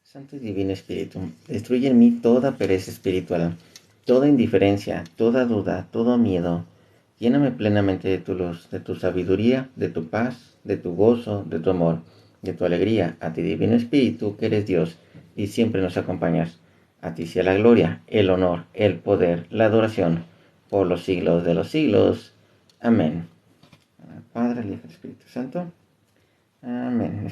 Santo y Divino Espíritu, destruye en mí toda pereza espiritual, toda indiferencia, toda duda, todo miedo. Lléname plenamente de tu luz, de tu sabiduría, de tu paz, de tu gozo, de tu amor, de tu alegría. A ti, Divino Espíritu, que eres Dios y siempre nos acompañas. A ti sea la gloria, el honor, el poder, la adoración, por los siglos de los siglos. Amén. Padre, el Hijo y el Espíritu Santo. Amén.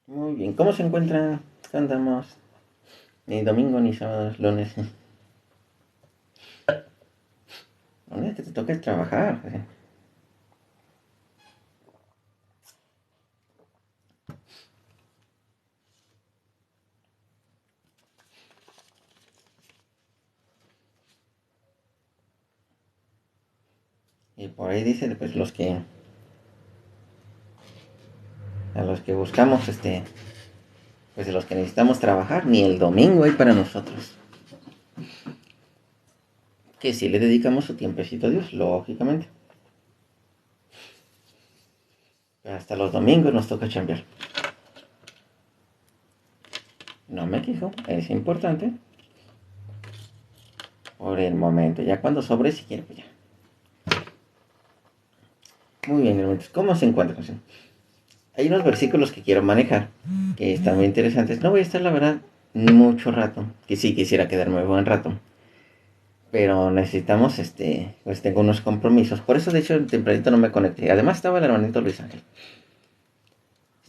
Muy bien, ¿cómo se encuentran? Andamos ni domingo, ni sábado, lunes. Lo único que te toca es trabajar. Y por ahí dice, pues a los que buscamos, pues de los que necesitamos trabajar, ni el domingo hay para nosotros. Que sí le dedicamos su tiempecito a Dios, lógicamente. Pero hasta los domingos nos toca chambear. No me quejo, es importante. Por el momento, ya cuando sobre, si quiere, pues ya. Muy bien, hermanos, ¿cómo se encuentran? Hay unos versículos que quiero manejar, que están muy interesantes. No voy a estar, la verdad, mucho rato, que sí quisiera quedarme buen rato. Pero necesitamos, pues tengo unos compromisos. Por eso, de hecho, tempranito no me conecté. Además estaba el hermanito Luis Ángel.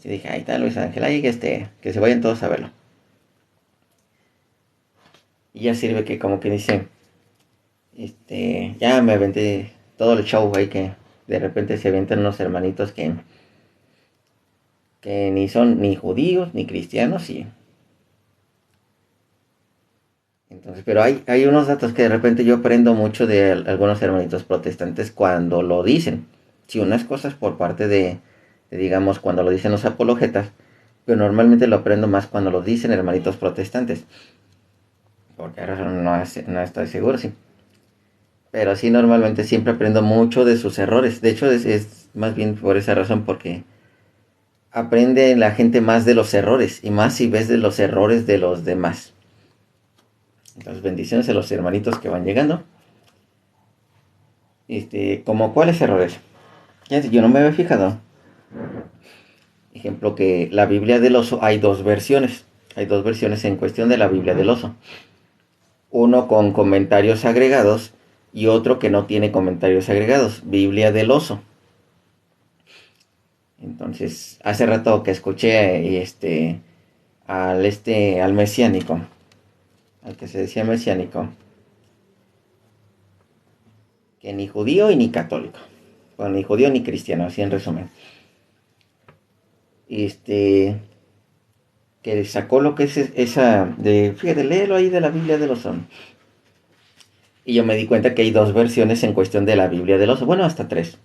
Y dije, ahí está Luis Ángel, ahí que se vayan todos a verlo. Y ya sirve que como que dice, ya me aventé todo el show ahí que de repente se aventan unos hermanitos que ni son ni judíos ni cristianos y entonces, pero hay unos datos que de repente yo aprendo mucho de algunos hermanitos protestantes cuando lo dicen. Si unas cosas por parte digamos, cuando lo dicen los apologetas, pero normalmente lo aprendo más cuando lo dicen hermanitos protestantes. Porque ahora no estoy seguro, sí. Pero sí, normalmente siempre aprendo mucho de sus errores. De hecho, es más bien por esa razón, porque aprende la gente más de los errores, y más si ves de los errores de los demás. Entonces, bendiciones a los hermanitos que van llegando. ¿Como cuáles errores? Yo no me había fijado. Ejemplo, que la Biblia del oso hay dos versiones. Hay dos versiones en cuestión de la Biblia del oso. Uno con comentarios agregados y otro que no tiene comentarios agregados. Biblia del oso. Entonces, hace rato que escuché al mesiánico, al que se decía mesiánico, que ni judío y ni católico. Bueno, ni judío ni cristiano, así en resumen. Que sacó lo que es fíjate, léelo ahí de la Biblia del oso. Y yo me di cuenta que hay dos versiones en cuestión de la Biblia del oso, bueno, hasta tres.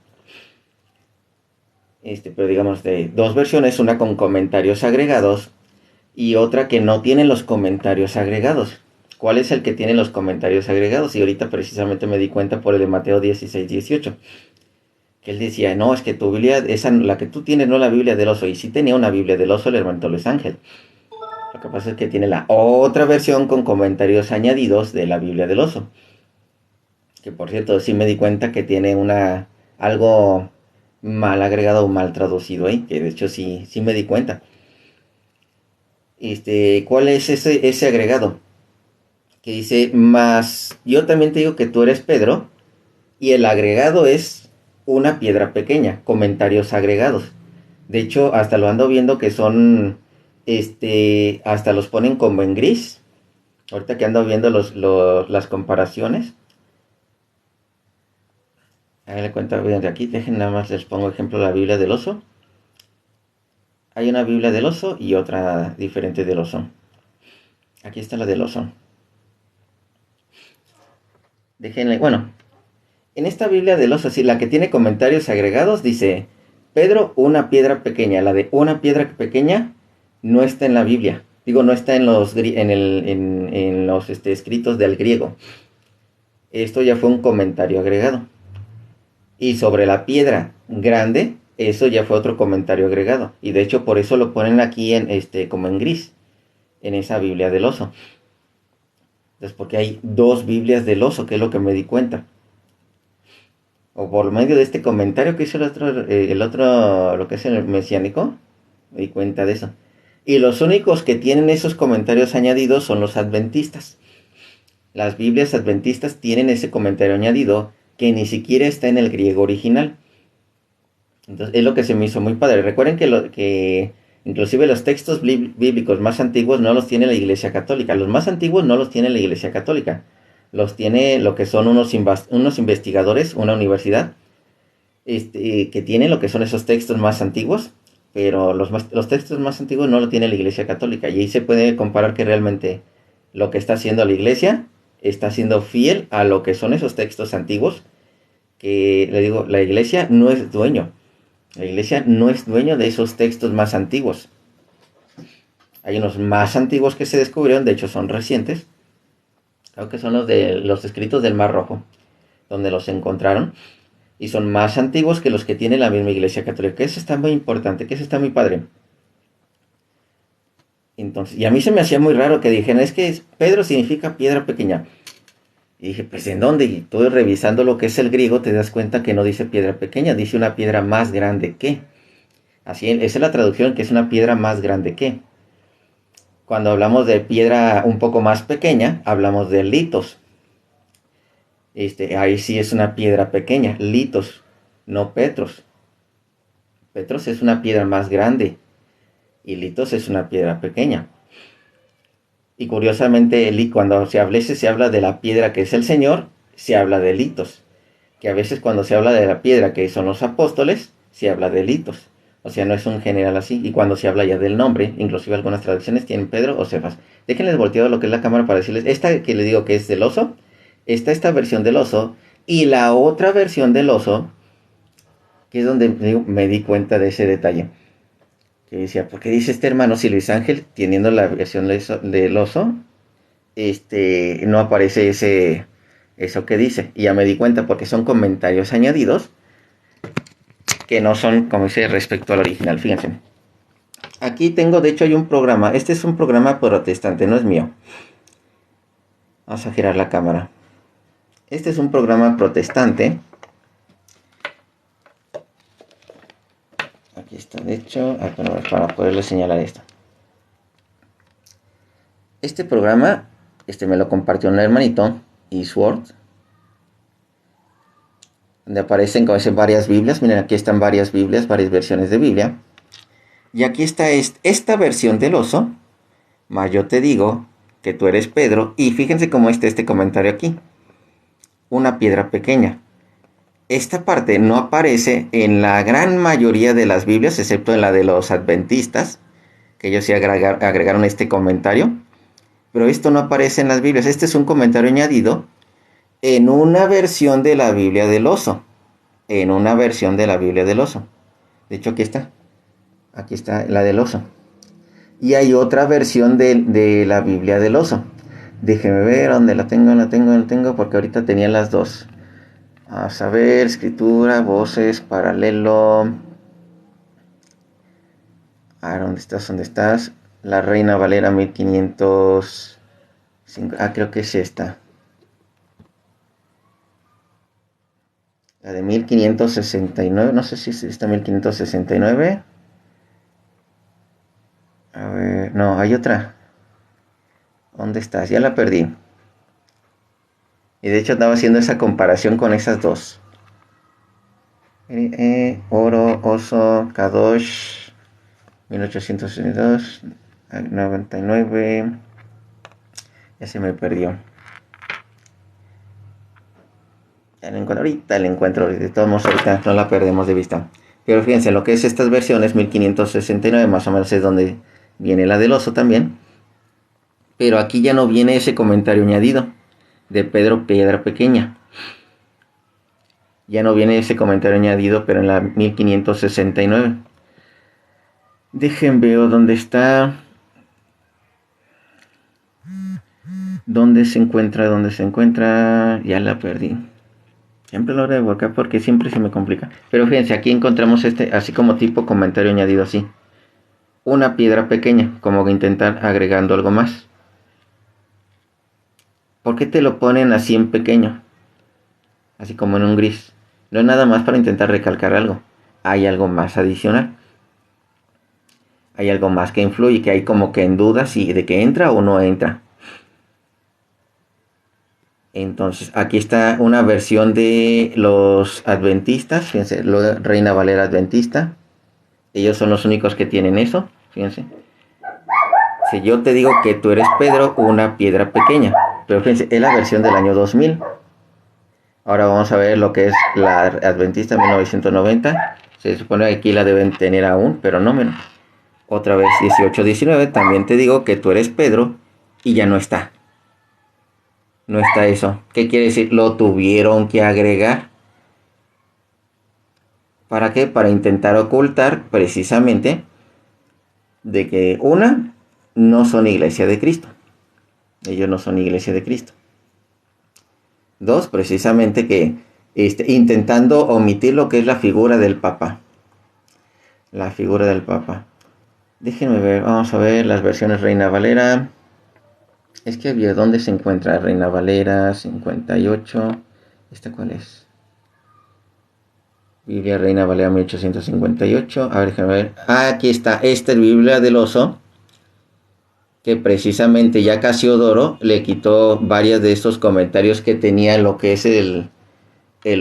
Pero digamos de dos versiones, una con comentarios agregados y otra que no tiene los comentarios agregados. ¿Cuál es el que tiene los comentarios agregados? Y ahorita precisamente me di cuenta por el de Mateo 16-18. Que él decía, no, es que tu Biblia, la que tú tienes, no la Biblia del oso. Y sí tenía una Biblia del oso el hermano Luis Ángel. Lo que pasa es que tiene la otra versión con comentarios añadidos de la Biblia del oso. Que por cierto, sí me di cuenta que tiene algo mal agregado o mal traducido ahí. Que de hecho sí me di cuenta. ¿Cuál es ese agregado? Que dice, más yo también te digo que tú eres Pedro. Y el agregado es una piedra pequeña. Comentarios agregados. De hecho, hasta lo ando viendo que son, hasta los ponen como en gris. Ahorita que ando viendo las comparaciones. Ahí le cuento bien de aquí. Dejen nada más les pongo ejemplo la Biblia del oso. Hay una Biblia del oso y otra diferente del oso. Aquí está la del oso. Déjenle, bueno. En esta Biblia del oso, sí, la que tiene comentarios agregados, dice, Pedro, una piedra pequeña. La de una piedra pequeña no está en la Biblia. Digo, no está en los escritos del griego. Esto ya fue un comentario agregado. Y sobre la piedra grande, eso ya fue otro comentario agregado. Y de hecho por eso lo ponen aquí como en gris, en esa Biblia del oso. Entonces, porque hay dos Biblias del oso, que es lo que me di cuenta. O por medio de este comentario que hizo lo que es el mesiánico, me di cuenta de eso. Y los únicos que tienen esos comentarios añadidos son los adventistas. Las Biblias adventistas tienen ese comentario añadido que ni siquiera está en el griego original. Entonces, es lo que se me hizo muy padre. Recuerden que inclusive los textos bíblicos más antiguos no los tiene la Iglesia Católica. Los más antiguos no los tiene la Iglesia Católica. Los tiene lo que son unos investigadores, una universidad, que tiene lo que son esos textos más antiguos. Pero los textos más antiguos no lo tiene la Iglesia Católica. Y ahí se puede comparar que realmente lo que está haciendo la Iglesia está siendo fiel a lo que son esos textos antiguos. Que le digo, la Iglesia no es dueño. La Iglesia no es dueño de esos textos más antiguos. Hay unos más antiguos que se descubrieron, de hecho son recientes. Creo que son los de los escritos del Mar Rojo, donde los encontraron. Y son más antiguos que los que tiene la misma Iglesia Católica. Que eso está muy importante, que eso está muy padre. Entonces, y a mí se me hacía muy raro que dijeran, es que Pedro significa piedra pequeña. Y dije, pues ¿en dónde? Y tú revisando lo que es el griego te das cuenta que no dice piedra pequeña, dice una piedra más grande que. Así, esa es la traducción, que es una piedra más grande que. Cuando hablamos de piedra un poco más pequeña, hablamos de litos. Ahí sí es una piedra pequeña, litos, no petros. Petros es una piedra más grande y litos es una piedra pequeña. Y curiosamente, cuando se habla de la piedra que es el Señor, se habla de litos. Que a veces cuando se habla de la piedra que son los apóstoles, se habla de litos. O sea, no es un general así. Y cuando se habla ya del nombre, inclusive algunas traducciones tienen Pedro o Cefas. Déjenles voltear lo que es la cámara para decirles, esta que les digo que es del oso, está esta versión del oso, y la otra versión del oso, que es donde me di cuenta de ese detalle. Que decía, ¿por qué dice este hermano si Luis Ángel, teniendo la versión del oso, no aparece eso que dice? Y ya me di cuenta porque son comentarios añadidos que no son, como dice, respecto al original. Fíjense. Aquí tengo, de hecho, hay un programa. Este es un programa protestante, no es mío. Vamos a girar la cámara. Este es un programa protestante. Aquí está, de hecho, para poderle señalar esto. Este programa, me lo compartió un hermanito, Eastward, donde aparecen como varias Biblias. Miren, aquí están varias Biblias, varias versiones de Biblia. Y aquí está esta versión del oso, más yo te digo que tú eres Pedro. Y fíjense cómo está este comentario aquí. Una piedra pequeña. Esta parte no aparece en la gran mayoría de las Biblias, excepto en la de los adventistas, que ellos sí agregaron este comentario. Pero esto no aparece en las Biblias. Este es un comentario añadido en una versión de la Biblia del oso. En una versión de la Biblia del oso. De hecho, aquí está. Aquí está la del oso. Y hay otra versión de la Biblia del oso. Déjeme ver dónde la tengo, porque ahorita tenía las dos. A saber, escritura, voces, paralelo. ¿Dónde estás? ¿Dónde estás? La Reina Valera 1505. Creo que es esta. La de 1569. No sé si es esta 1569. A ver, no, hay otra. ¿Dónde estás? Ya la perdí. Y de hecho estaba haciendo esa comparación con esas dos. Oro, oso, Kadosh, 1862, 99. Ya se me perdió. Ahorita la encuentro. De todos modos, ahorita no la perdemos de vista. Pero fíjense, lo que es estas versiones, 1569, más o menos es donde viene la del oso también. Pero aquí ya no viene ese comentario añadido de Pedro, piedra pequeña. Ya no viene ese comentario añadido, pero en la 1569. Dejen veo dónde está. ¿Dónde se encuentra? Ya la perdí. Siempre lo debo acá porque siempre se me complica. Pero fíjense, aquí encontramos este, así como tipo comentario añadido así. Una piedra pequeña, como que intentar agregando algo más. ¿Por qué te lo ponen así en pequeño? Así como en un gris. No es nada más para intentar recalcar algo. Hay algo más adicional. Hay algo más que influye, que hay como que en duda si de que entra o no entra. Entonces, aquí está una versión de los adventistas. Fíjense, Reina Valera Adventista. Ellos son los únicos que tienen eso. Fíjense. Si yo te digo que tú eres Pedro, una piedra pequeña. Pero fíjense, es la versión del año 2000. Ahora vamos a ver lo que es la Adventista 1990. Se supone que aquí la deben tener aún, pero no menos. Otra vez 18-19. También te digo que tú eres Pedro y ya no está. No está eso. ¿Qué quiere decir? Lo tuvieron que agregar. ¿Para qué? Para intentar ocultar precisamente de que una, no son iglesia de Cristo. Ellos no son iglesia de Cristo. Dos, precisamente que intentando omitir lo que es la figura del Papa. La figura del Papa. Déjenme ver, vamos a ver las versiones Reina Valera. Es que había, ¿dónde se encuentra Reina Valera 58? ¿Esta cuál es? Biblia Reina Valera 1858. A ver, déjenme ver. Ah, aquí está. Esta es Biblia del Oso. Que precisamente ya Casiodoro le quitó varios de estos comentarios que tenía lo que es el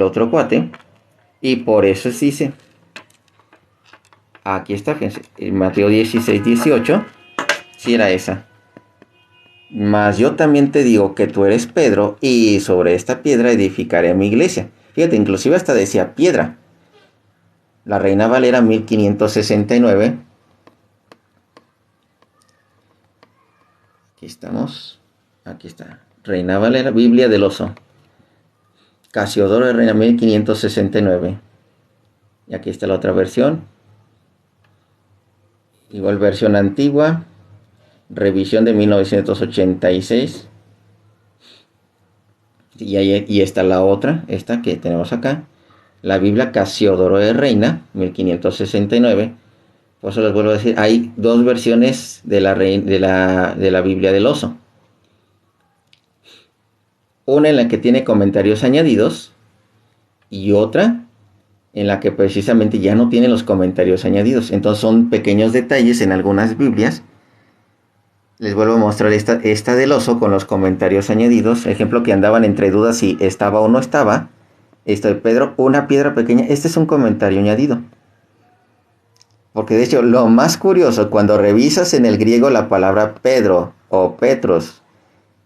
otro cuate. Y por eso se dice. Aquí está, fíjense. Mateo 16-18. Sí era esa. Mas yo también te digo que tú eres Pedro y sobre esta piedra edificaré mi iglesia. Fíjate, inclusive hasta decía piedra. La Reina Valera 1569. Aquí estamos. Aquí está. Reina Valera, Biblia del Oso. Casiodoro de Reina 1569. Y aquí está la otra versión. Igual versión antigua. Revisión de 1986. Y está la otra, esta que tenemos acá. La Biblia Casiodoro de Reina, 1569. Por eso les vuelvo a decir, hay dos versiones de la Biblia del Oso. Una en la que tiene comentarios añadidos y otra en la que precisamente ya no tiene los comentarios añadidos. Entonces son pequeños detalles en algunas Biblias. Les vuelvo a mostrar esta del oso con los comentarios añadidos. Ejemplo que andaban entre dudas si estaba o no estaba. Esta de Pedro, una piedra pequeña. Este es un comentario añadido. Porque de hecho lo más curioso, cuando revisas en el griego la palabra Pedro o Petros,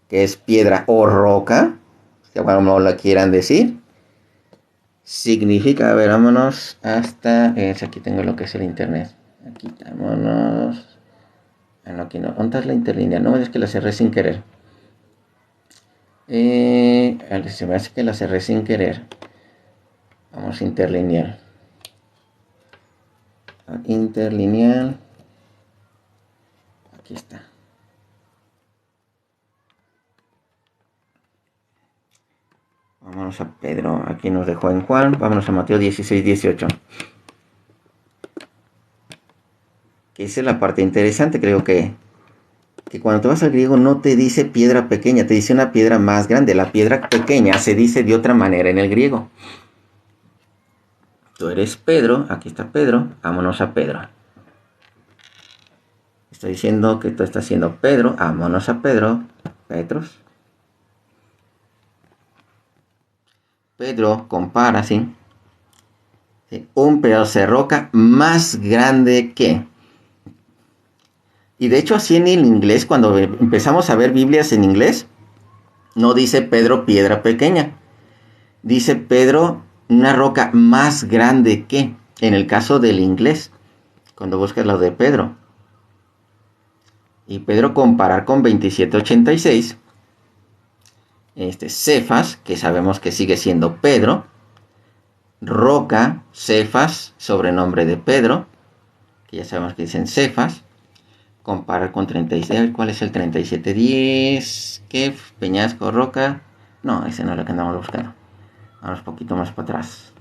que es piedra o roca, como la quieran decir, significa, a ver, vámonos hasta, aquí tengo lo que es el internet. Aquí vámonos. Ah, no, aquí no. ¿Dónde está la interlineal? No, es que la cerré sin querer. Se me hace que la cerré sin querer. Vamos, interlineal. Interlineal. Aquí está. Vámonos a Pedro. Aquí nos dejó en Juan. Vámonos a Mateo 16-18. Que esa es la parte interesante. Creo que cuando te vas al griego no te dice piedra pequeña, te dice una piedra más grande. La piedra pequeña se dice de otra manera en el griego. Tú eres Pedro, aquí está Pedro, vámonos a Pedro. Estoy diciendo que tú estás siendo Pedro, vámonos a Pedro, Petros. Pedro compara, ¿sí? Un pedazo de roca más grande que... Y de hecho así en el inglés, cuando empezamos a ver Biblias en inglés, no dice Pedro piedra pequeña. Dice Pedro una roca más grande que, en el caso del inglés, cuando buscas lo de Pedro. Y Pedro comparar con 2786, Cefas, que sabemos que sigue siendo Pedro, roca, Cefas, sobrenombre de Pedro, que ya sabemos que dicen Cefas. Comparar con 36, ¿cuál es el 3710? Kef, peñasco, roca. No, ese no es lo que andamos buscando. Vamos un poquito más para atrás.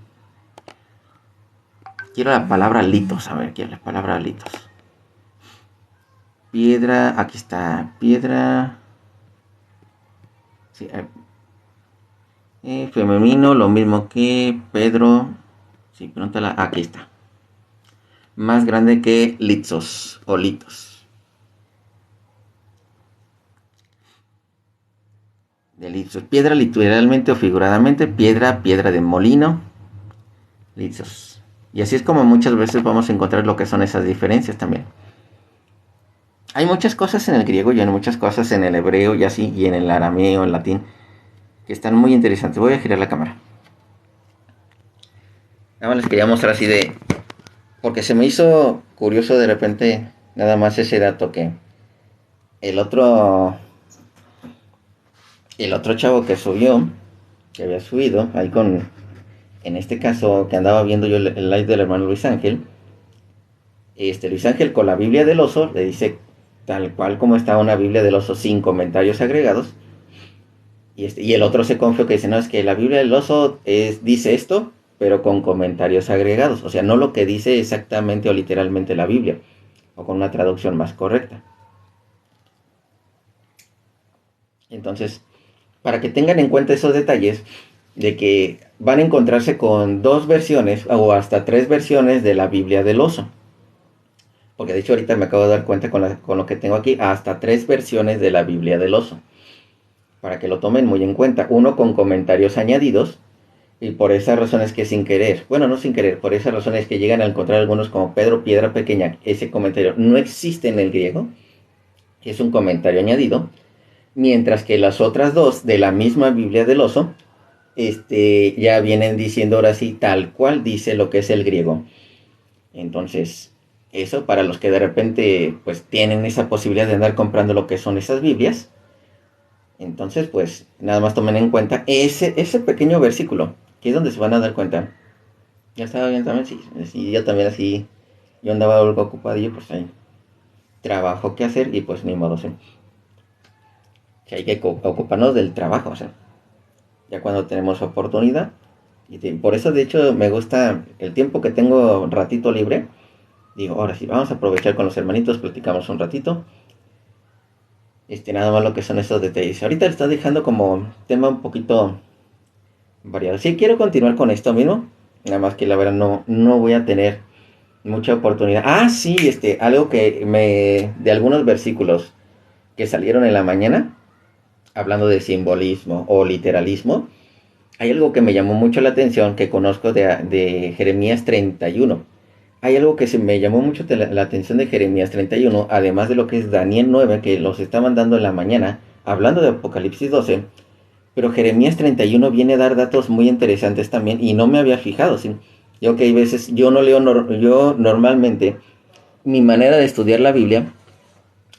Quiero la palabra litos, a ver, quiero la palabra litos. Piedra, aquí está, piedra. Sí, femenino, lo mismo que Pedro. Sí, pregúntala, aquí está. Más grande que litzos o litos. De litzos. Piedra literalmente o figuradamente, piedra, piedra de molino. Litzos. Y así es como muchas veces vamos a encontrar lo que son esas diferencias también. Hay muchas cosas en el griego y hay muchas cosas en el hebreo y así, y en el arameo, en latín, que están muy interesantes. Voy a girar la cámara. Nada más les quería mostrar así de... Porque se me hizo curioso de repente nada más ese dato que el otro chavo que subió, que había subido, ahí con, en este caso que andaba viendo yo el live del hermano Luis Ángel, Luis Ángel con la Biblia del oso le dice tal cual como está una Biblia del oso sin comentarios agregados. Y el otro se confió que dice, no, es que la Biblia del oso dice esto, pero con comentarios agregados. O sea, no lo que dice exactamente o literalmente la Biblia, o con una traducción más correcta. Entonces, para que tengan en cuenta esos detalles, de que van a encontrarse con 2 versiones o hasta 3 versiones de la Biblia del oso. Porque de hecho ahorita me acabo de dar cuenta con lo que tengo aquí, hasta 3 versiones de la Biblia del oso. Para que lo tomen muy en cuenta. Uno con comentarios añadidos. Y por esas razones que sin querer, bueno, no sin querer, por esas razones que llegan a encontrar algunos como Pedro Piedra Pequeña, ese comentario no existe en el griego. Es un comentario añadido. Mientras que las otras 2 de la misma Biblia del oso, ya vienen diciendo ahora sí tal cual dice lo que es el griego. Entonces, eso para los que de repente pues tienen esa posibilidad de andar comprando lo que son esas Biblias. Entonces, pues nada más tomen en cuenta ese pequeño versículo, que es donde se van a dar cuenta. Ya estaba bien también, sí, yo también así, yo andaba algo ocupadillo, pues hay trabajo que hacer y pues ni modo, sí. Que hay que ocuparnos del trabajo, o sea, ya cuando tenemos oportunidad. Y por eso, de hecho, me gusta el tiempo que tengo un ratito libre. Digo, ahora sí, vamos a aprovechar con los hermanitos, platicamos un ratito. Nada más lo que son esos detalles. Ahorita le está dejando como tema un poquito variado. Sí, quiero continuar con esto mismo. Nada más que la verdad no voy a tener mucha oportunidad. Ah, sí, algo de algunos versículos que salieron en la mañana, hablando de simbolismo o literalismo. Hay algo que me llamó mucho la atención, que conozco de Jeremías 31. Hay algo que se me llamó mucho la atención de Jeremías 31, además de lo que es Daniel 9, que los estaban dando en la mañana, hablando de Apocalipsis 12. Pero Jeremías 31 viene a dar datos muy interesantes también y no me había fijado, ¿sí? Yo que hay veces, yo no leo, yo normalmente, mi manera de estudiar la Biblia,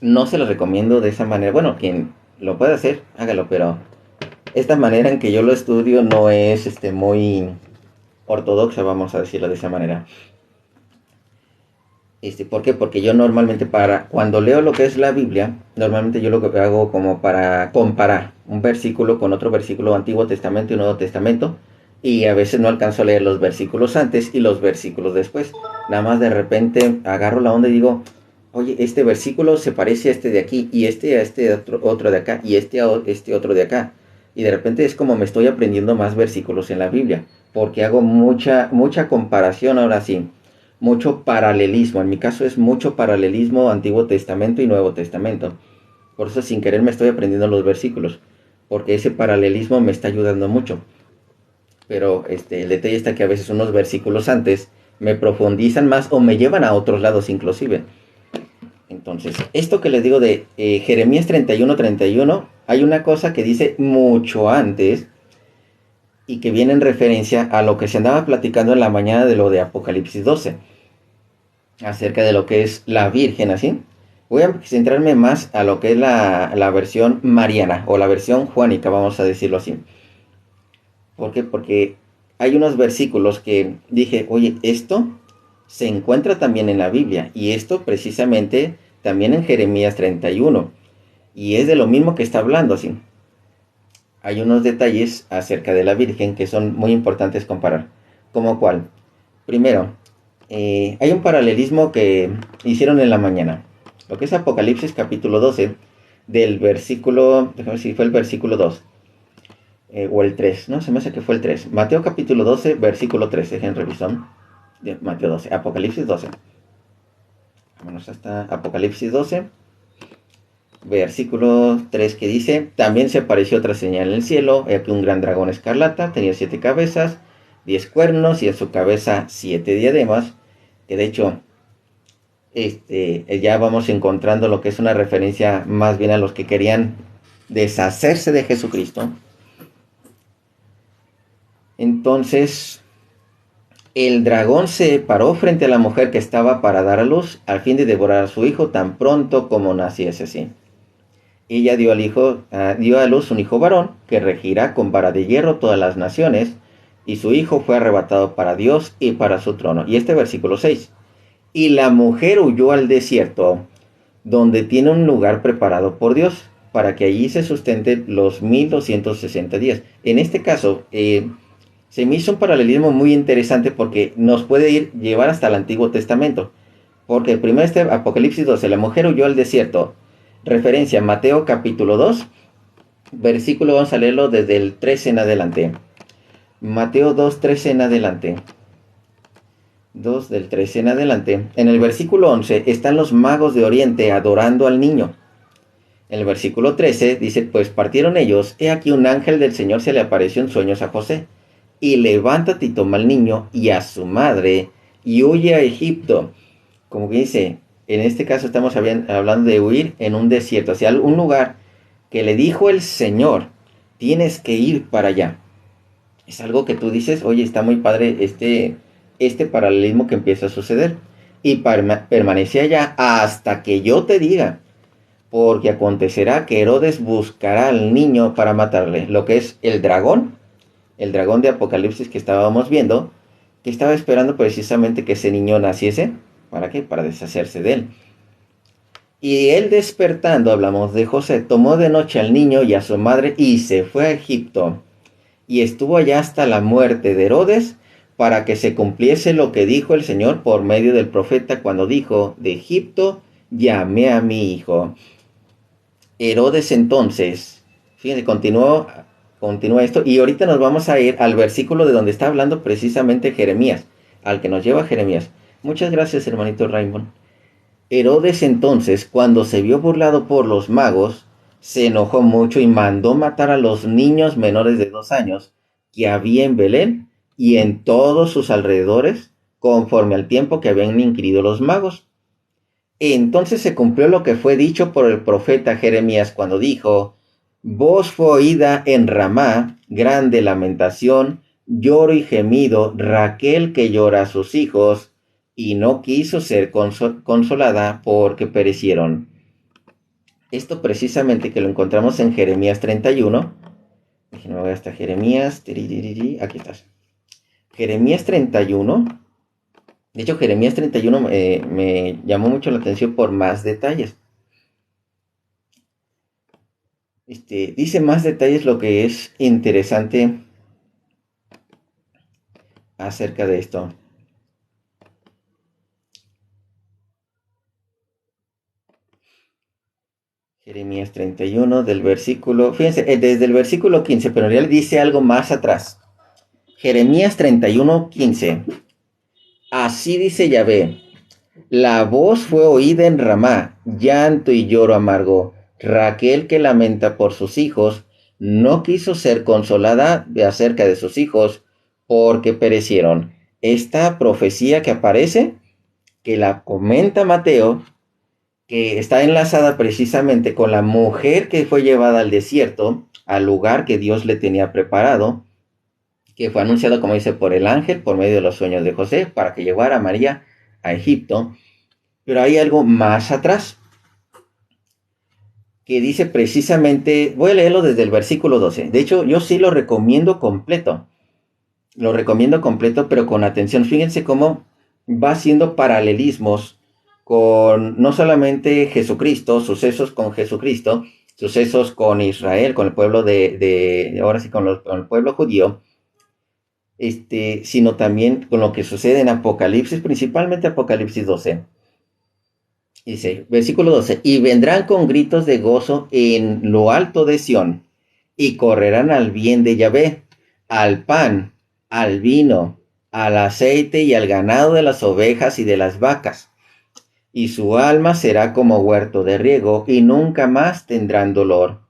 no se la recomiendo de esa manera. Bueno, quien lo puede hacer, hágalo, pero esta manera en que yo lo estudio no es muy ortodoxa, vamos a decirlo de esa manera. ¿Por qué? Porque yo normalmente cuando leo lo que es la Biblia, normalmente yo lo que hago como para comparar un versículo con otro versículo, Antiguo Testamento y Nuevo Testamento, y a veces no alcanzo a leer los versículos antes y los versículos después. Nada más de repente agarro la onda y digo, oye, este versículo se parece a este de aquí, y a este otro de acá, y a este otro de acá. Y de repente es como me estoy aprendiendo más versículos en la Biblia, porque hago mucha comparación ahora sí, mucho paralelismo. En mi caso es mucho paralelismo Antiguo Testamento y Nuevo Testamento. Por eso sin querer me estoy aprendiendo los versículos, porque ese paralelismo me está ayudando mucho. Pero el detalle está que a veces unos versículos antes me profundizan más o me llevan a otros lados inclusive. Entonces, esto que les digo de Jeremías 31:31, hay una cosa que dice mucho antes y que viene en referencia a lo que se andaba platicando en la mañana de lo de Apocalipsis 12, acerca de lo que es la Virgen, así. Voy a centrarme más a lo que es la versión mariana o la versión juánica, vamos a decirlo así. ¿Por qué? Porque hay unos versículos que dije, oye, esto se encuentra también en la Biblia, y esto precisamente también en Jeremías 31, y es de lo mismo que está hablando, ¿sí? Hay unos detalles acerca de la Virgen que son muy importantes comparar. ¿Cómo cuál? Primero, hay un paralelismo que hicieron en la mañana. Lo que es Apocalipsis capítulo 12, del versículo, déjame ver si fue el versículo 2, o el 3, ¿no? Se me hace que fue el 3. Mateo capítulo 12, versículo 3, dejen revisón. De Mateo 12, Apocalipsis 12. Vámonos hasta Apocalipsis 12, versículo 3, que dice: también se apareció otra señal en el cielo, he aquí un gran dragón escarlata, tenía 7 cabezas, 10 cuernos, y en su cabeza 7 diademas, que de hecho ya vamos encontrando lo que es una referencia más bien a los que querían deshacerse de Jesucristo. Entonces el dragón se paró frente a la mujer que estaba para dar a luz, al fin de devorar a su hijo tan pronto como naciese. Así, ella dio a luz un hijo varón, que regirá con vara de hierro todas las naciones, y su hijo fue arrebatado para Dios y para su trono. Y este versículo 6. Y la mujer huyó al desierto, donde tiene un lugar preparado por Dios, para que allí se sustente los 1260 días. En este caso, se me hizo un paralelismo muy interesante porque nos puede llevar hasta el Antiguo Testamento. Porque primero Apocalipsis 12, la mujer huyó al desierto. Referencia, Mateo capítulo 2, versículo, vamos a leerlo desde el 13 en adelante. Mateo 2, 13 en adelante. 2 del 13 en adelante. En el versículo 11 están los magos de Oriente adorando al niño. En el versículo 13 dice: pues partieron ellos, he aquí un ángel del Señor se le apareció en sueños a José, y levántate y toma al niño y a su madre, y huye a Egipto. Como que dice, en este caso estamos hablando de huir en un desierto, hacia un lugar que le dijo el Señor, tienes que ir para allá. Es algo que tú dices, oye, está muy padre este paralelismo que empieza a suceder. Y permanece allá hasta que yo te diga, porque acontecerá que Herodes buscará al niño para matarle. Lo que es el dragón de Apocalipsis que estábamos viendo, que estaba esperando precisamente que ese niño naciese. ¿Para qué? Para deshacerse de él. Y él, despertando, hablamos de José, tomó de noche al niño y a su madre y se fue a Egipto. Y estuvo allá hasta la muerte de Herodes, para que se cumpliese lo que dijo el Señor por medio del profeta, cuando dijo: de Egipto llamé a mi hijo. Herodes entonces, fíjense, continúa esto, y ahorita nos vamos a ir al versículo de donde está hablando precisamente Jeremías, al que nos lleva Jeremías. Muchas gracias, hermanito Raymond. Herodes entonces, cuando se vio burlado por los magos, se enojó mucho y mandó matar a los niños menores de 2 años que había en Belén y en todos sus alrededores, conforme al tiempo que habían inquirido los magos. Entonces se cumplió lo que fue dicho por el profeta Jeremías cuando dijo: voz fue oída en Ramá, grande lamentación, lloro y gemido, Raquel que llora a sus hijos, y no quiso ser consolada porque perecieron. Esto precisamente que lo encontramos en Jeremías 31. Déjenme ver hasta Jeremías. Aquí estás. Jeremías 31. De hecho, Jeremías 31 me llamó mucho la atención por más detalles. Dice más detalles, lo que es interesante acerca de esto. Jeremías 31 del versículo, fíjense, desde el versículo 15, pero en realidad dice algo más atrás. Jeremías 31, 15. Así dice Yahvé: la voz fue oída en Ramá, llanto y lloro amargo. Raquel, que lamenta por sus hijos, no quiso ser consolada de acerca de sus hijos, porque perecieron. Esta profecía que aparece, que la comenta Mateo, que está enlazada precisamente con la mujer que fue llevada al desierto, al lugar que Dios le tenía preparado, que fue anunciado, como dice, por el ángel, por medio de los sueños de José, para que llevara a María a Egipto. Pero hay algo más atrás, que dice precisamente, voy a leerlo desde el versículo 12. De hecho, yo sí lo recomiendo completo. Lo recomiendo completo, pero con atención. Fíjense cómo va haciendo paralelismos con no solamente Jesucristo, sucesos con Jesucristo, sucesos con Israel, con el pueblo ahora sí, con el pueblo judío, sino también con lo que sucede en Apocalipsis, principalmente Apocalipsis 12. Dice, versículo 12, y vendrán con gritos de gozo en lo alto de Sión, y correrán al bien de Yahvé, al pan, al vino, al aceite y al ganado de las ovejas y de las vacas. Y su alma será como huerto de riego, y nunca más tendrán dolor.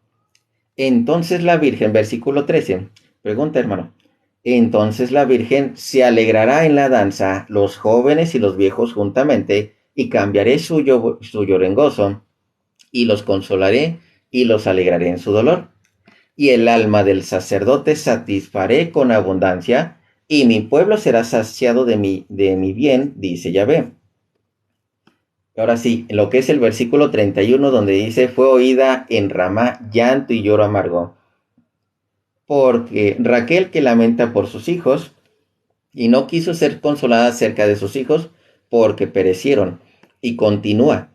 Entonces la Virgen, versículo 13, pregunta hermano, entonces la Virgen se alegrará en la danza, los jóvenes y los viejos juntamente, y cambiaré su lloro en gozo, y los consolaré, y los alegraré en su dolor. Y el alma del sacerdote satisfaré con abundancia, y mi pueblo será saciado de mi bien, dice Yahvé. Ahora sí, en lo que es el versículo 31, donde dice, fue oída en Ramá llanto y lloro amargo, porque Raquel que lamenta por sus hijos, y no quiso ser consolada acerca de sus hijos, porque perecieron. Y continúa,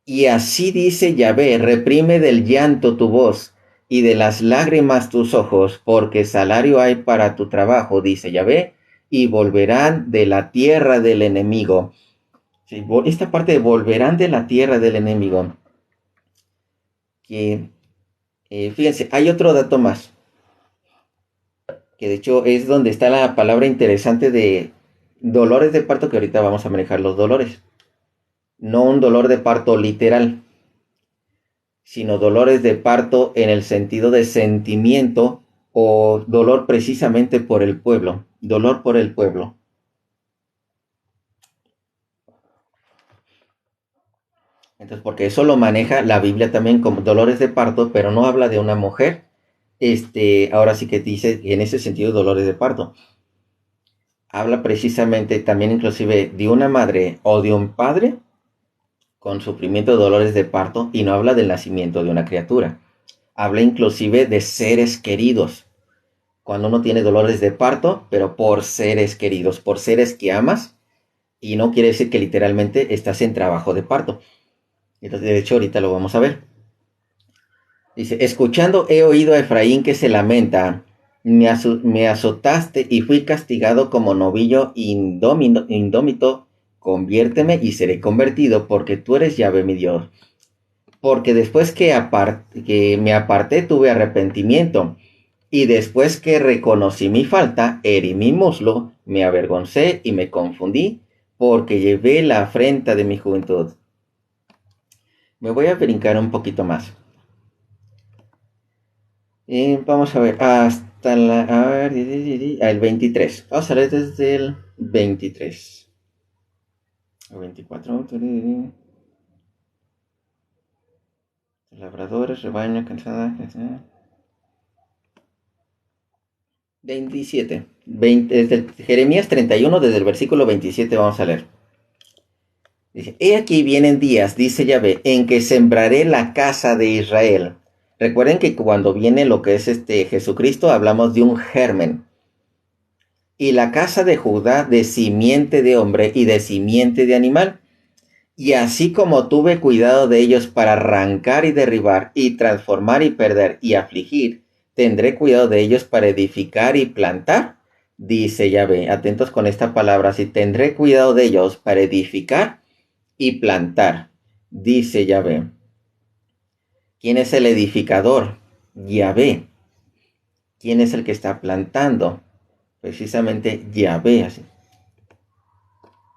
y así dice Yahvé, reprime del llanto tu voz, y de las lágrimas tus ojos, porque salario hay para tu trabajo, dice Yahvé, y volverán de la tierra del enemigo. Sí, esta parte de volverán de la tierra del enemigo, que fíjense, hay otro dato más, que de hecho es donde está la palabra interesante de dolores de parto, que ahorita vamos a manejar los dolores. No un dolor de parto literal, sino dolores de parto en el sentido de sentimiento o dolor precisamente por el pueblo, dolor por el pueblo. Entonces, porque eso lo maneja la Biblia también como dolores de parto, pero no habla de una mujer. Ahora sí que dice en ese sentido dolores de parto. Habla precisamente también inclusive de una madre o de un padre con sufrimiento de dolores de parto, y no habla del nacimiento de una criatura. Habla inclusive de seres queridos. Cuando uno tiene dolores de parto, pero por seres queridos, por seres que amas, y no quiere decir que literalmente estás en trabajo de parto. Entonces, de hecho, ahorita lo vamos a ver. Dice, escuchando he oído a Efraín que se lamenta, me azotaste y fui castigado como novillo indómito, conviérteme y seré convertido, porque tú eres Yahvé mi Dios. Porque después que me aparté tuve arrepentimiento, y después que reconocí mi falta, herí mi muslo, me avergoncé y me confundí, porque llevé la afrenta de mi juventud. Me voy a brincar un poquito más. Vamos a ver, hasta el 23. Vamos a ver desde el 23. El 24. Labradores, rebaño, cansada. 27. Desde Jeremías 31, desde el versículo 27 vamos a leer. Dice, he aquí vienen días, dice Yahvé, en que sembraré la casa de Israel. Recuerden que cuando viene lo que es Jesucristo, hablamos de un germen. Y la casa de Judá de simiente de hombre y de simiente de animal. Y así como tuve cuidado de ellos para arrancar y derribar y transformar y perder y afligir, tendré cuidado de ellos para edificar y plantar, dice Yahvé. Atentos con esta palabra, si tendré cuidado de ellos para edificar y plantar, dice Yahvé. ¿Quién es el edificador? Yahvé. ¿Quién es el que está plantando? Precisamente Yahvé. Así.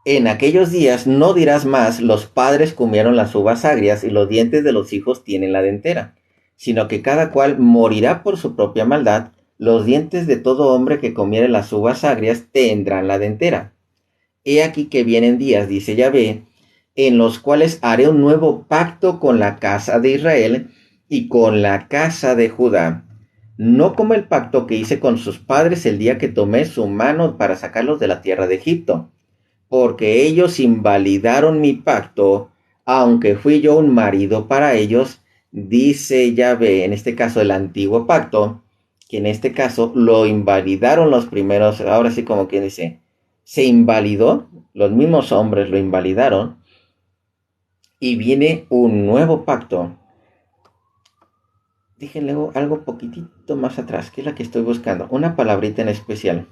En aquellos días no dirás más, los padres comieron las uvas agrias y los dientes de los hijos tienen la dentera, sino que cada cual morirá por su propia maldad. Los dientes de todo hombre que comiere las uvas agrias tendrán la dentera. He aquí que vienen días, dice Yahvé, en los cuales haré un nuevo pacto con la casa de Israel y con la casa de Judá, no como el pacto que hice con sus padres el día que tomé su mano para sacarlos de la tierra de Egipto, porque ellos invalidaron mi pacto, aunque fui yo un marido para ellos, dice Yahvé, en este caso el antiguo pacto, que en este caso lo invalidaron los primeros, ahora sí como quien dice, se invalidó, los mismos hombres lo invalidaron, y viene un nuevo pacto. Déjenle algo poquitito más atrás, que es la que estoy buscando, una palabrita en especial.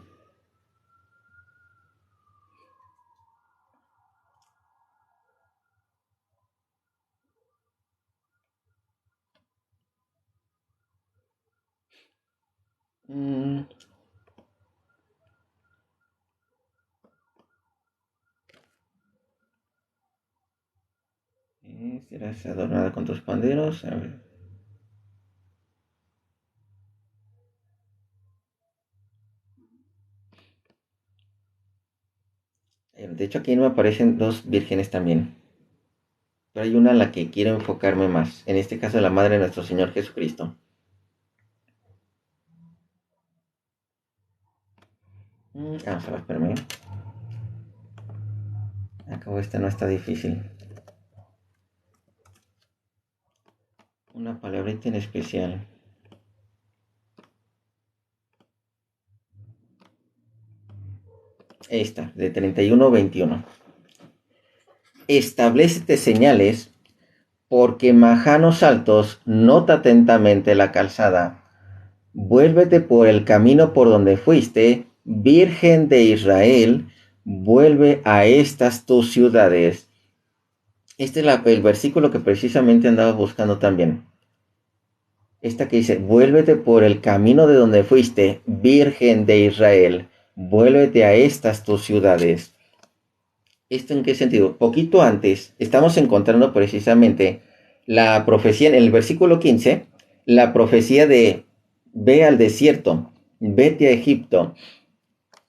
Mm, serás adornada con tus panderos. A ver. De hecho, aquí me aparecen dos vírgenes también. Pero hay una en la que quiero enfocarme más. En este caso, la Madre de nuestro Señor Jesucristo. Vamos a ver, espérame. Acabo, esta no está difícil. Una palabrita en especial. Esta, de 31-21. Establécete señales, porque majanos altos, nota atentamente la calzada. Vuélvete por el camino por donde fuiste, Virgen de Israel, vuelve a estas tus ciudades. Este es el versículo que precisamente andaba buscando también. Esta que dice, vuélvete por el camino de donde fuiste, Virgen de Israel, vuélvete a estas tus ciudades. ¿Esto en qué sentido? Poquito antes estamos encontrando precisamente la profecía en el versículo 15, la profecía de ve al desierto, vete a Egipto.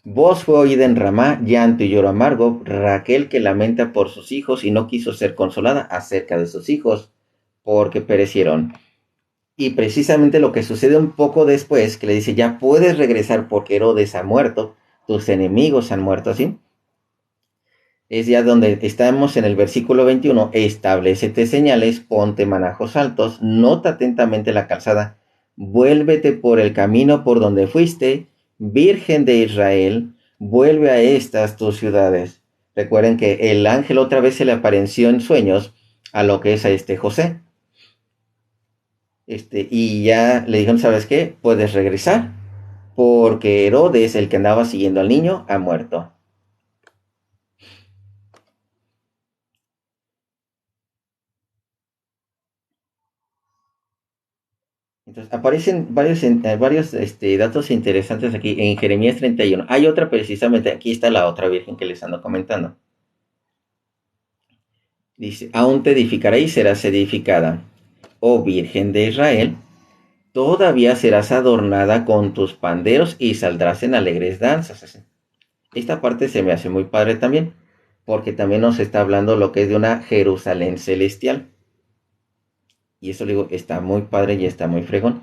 Voz fue oída en Ramá, llanto y lloro amargo, Raquel que lamenta por sus hijos y no quiso ser consolada acerca de sus hijos, porque perecieron. Y precisamente lo que sucede un poco después, que le dice, ya puedes regresar porque Herodes ha muerto, tus enemigos han muerto, ¿así? Es ya donde estamos en el versículo 21, establecete señales, ponte manajos altos, nota atentamente la calzada, vuélvete por el camino por donde fuiste, Virgen de Israel, vuelve a estas tus ciudades. Recuerden que el ángel otra vez se le apareció en sueños a lo que es a José. Y ya le dijeron, ¿sabes qué? Puedes regresar, porque Herodes, el que andaba siguiendo al niño, ha muerto. Entonces, aparecen varios datos interesantes aquí en Jeremías 31. Hay otra precisamente, aquí está la otra virgen que les ando comentando. Dice, aún te edificaré y serás edificada, oh Virgen de Israel, todavía serás adornada con tus panderos y saldrás en alegres danzas. Esta parte se me hace muy padre también, porque también nos está hablando lo que es de una Jerusalén celestial. Y eso, digo, está muy padre y está muy fregón.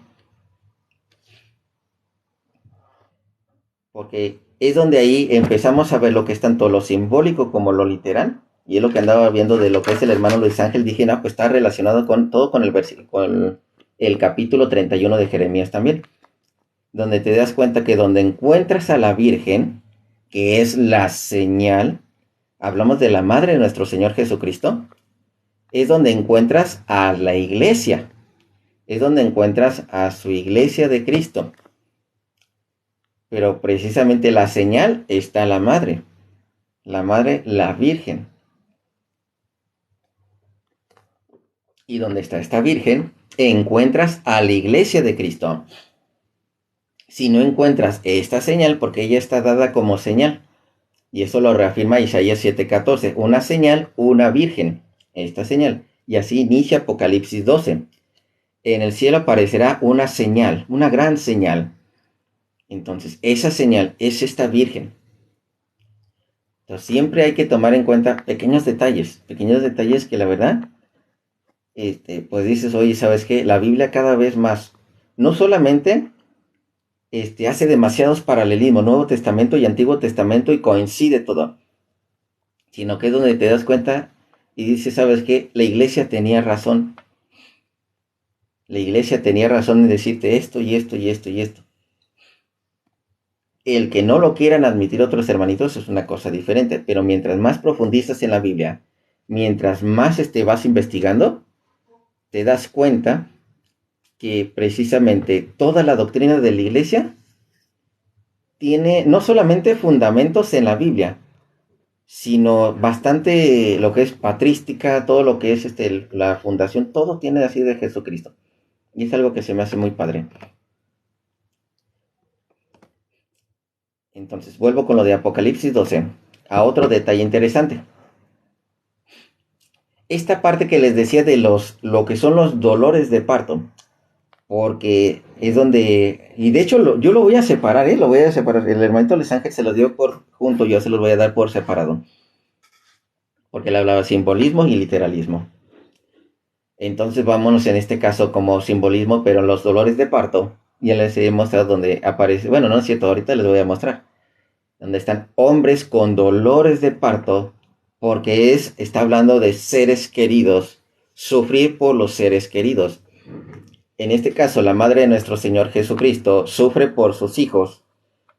Porque es donde ahí empezamos a ver lo que es tanto lo simbólico como lo literal. Y es lo que andaba viendo de lo que es el hermano Luis Ángel. Dije, no, pues está relacionado con todo con el versículo, con el capítulo 31 de Jeremías también. Donde te das cuenta que donde encuentras a la Virgen, que es la señal, hablamos de la Madre de nuestro Señor Jesucristo, es donde encuentras a la iglesia. Es donde encuentras a su iglesia de Cristo. Pero precisamente la señal está la Madre, la Virgen. Y donde está esta Virgen, encuentras a la iglesia de Cristo. Si no encuentras esta señal, porque ella está dada como señal, y eso lo reafirma Isaías 7:14, una señal, una virgen, esta señal. Y así inicia Apocalipsis 12. En el cielo aparecerá una señal, una gran señal. Entonces, esa señal es esta virgen. Entonces, siempre hay que tomar en cuenta pequeños detalles que la verdad, pues dices, oye, ¿sabes qué? La Biblia cada vez más, no solamente hace demasiados paralelismos, Nuevo Testamento y Antiguo Testamento, y coincide todo, sino que es donde te das cuenta y dices, ¿sabes qué? La iglesia tenía razón. La iglesia tenía razón en decirte esto y esto y esto y esto. El que no lo quieran admitir otros hermanitos es una cosa diferente, pero mientras más profundizas en la Biblia, mientras más vas investigando, te das cuenta que precisamente toda la doctrina de la iglesia tiene no solamente fundamentos en la Biblia, sino bastante lo que es patrística, todo lo que es la fundación, todo tiene así de Jesucristo. Y es algo que se me hace muy padre. Entonces, vuelvo con lo de Apocalipsis 12, a otro detalle interesante. Esta parte que les decía de lo que son los dolores de parto, porque es donde, y de hecho yo lo voy a separar, lo voy a separar. El hermanito Les Ángel se los dio por junto, yo se los voy a dar por separado, porque él hablaba simbolismo y literalismo. Entonces vámonos en este caso como simbolismo, pero los dolores de parto, ya les he mostrado donde aparece, bueno, no es cierto, ahorita les voy a mostrar, donde están hombres con dolores de parto, porque está hablando de seres queridos, sufrir por los seres queridos. En este caso, la madre de nuestro Señor Jesucristo sufre por sus hijos.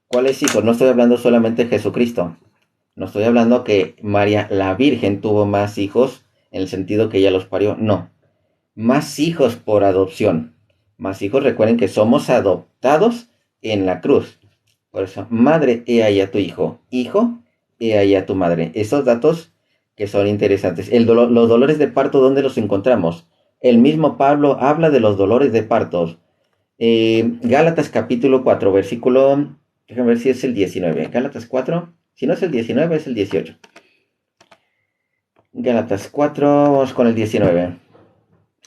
¿Cuáles hijos? No estoy hablando solamente de Jesucristo. No estoy hablando que María la Virgen tuvo más hijos en el sentido que ella los parió. No. Más hijos por adopción. Más hijos, recuerden que somos adoptados en la cruz. Por eso, madre, he ahí a tu hijo. Hijo, he ahí a tu madre. Esos datos que son interesantes. Los dolores de parto, ¿dónde los encontramos? El mismo Pablo habla de los dolores de partos. Gálatas capítulo 4, versículo, déjame ver si es el 19. Gálatas 4, si no es el 19, es el 18. Gálatas 4, vamos con el 19.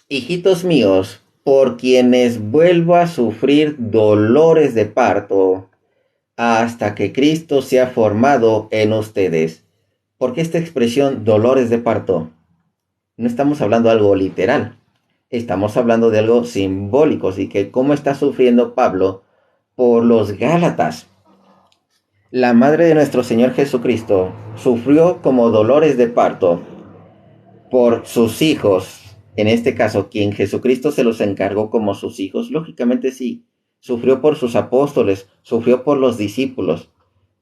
Hijitos míos, por quienes vuelvo a sufrir dolores de parto, hasta que Cristo sea formado en ustedes. ¿Por qué esta expresión dolores de parto? No estamos hablando de algo literal, estamos hablando de algo simbólico, así que cómo está sufriendo Pablo por los Gálatas. La madre de nuestro Señor Jesucristo sufrió como dolores de parto por sus hijos, en este caso, quien Jesucristo se los encargó como sus hijos, lógicamente sí, sufrió por sus apóstoles, sufrió por los discípulos,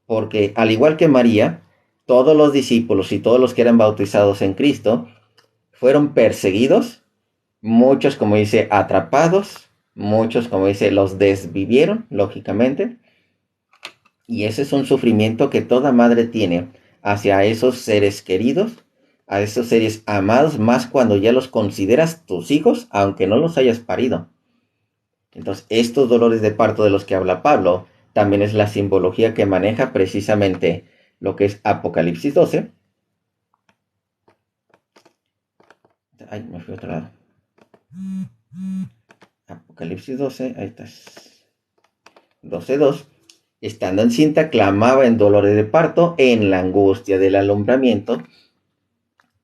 porque al igual que María, todos los discípulos y todos los que eran bautizados en Cristo fueron perseguidos, muchos, como dice, atrapados, muchos, como dice, los desvivieron, lógicamente, y ese es un sufrimiento que toda madre tiene hacia esos seres queridos, a esos seres amados, más cuando ya los consideras tus hijos, aunque no los hayas parido. Entonces, estos dolores de parto de los que habla Pablo, también es la simbología que maneja precisamente lo que es Apocalipsis 12. Ay, me fui a otro lado. Apocalipsis 12, ahí está. 12:2. Estando encinta, clamaba en dolores de parto, en la angustia del alumbramiento.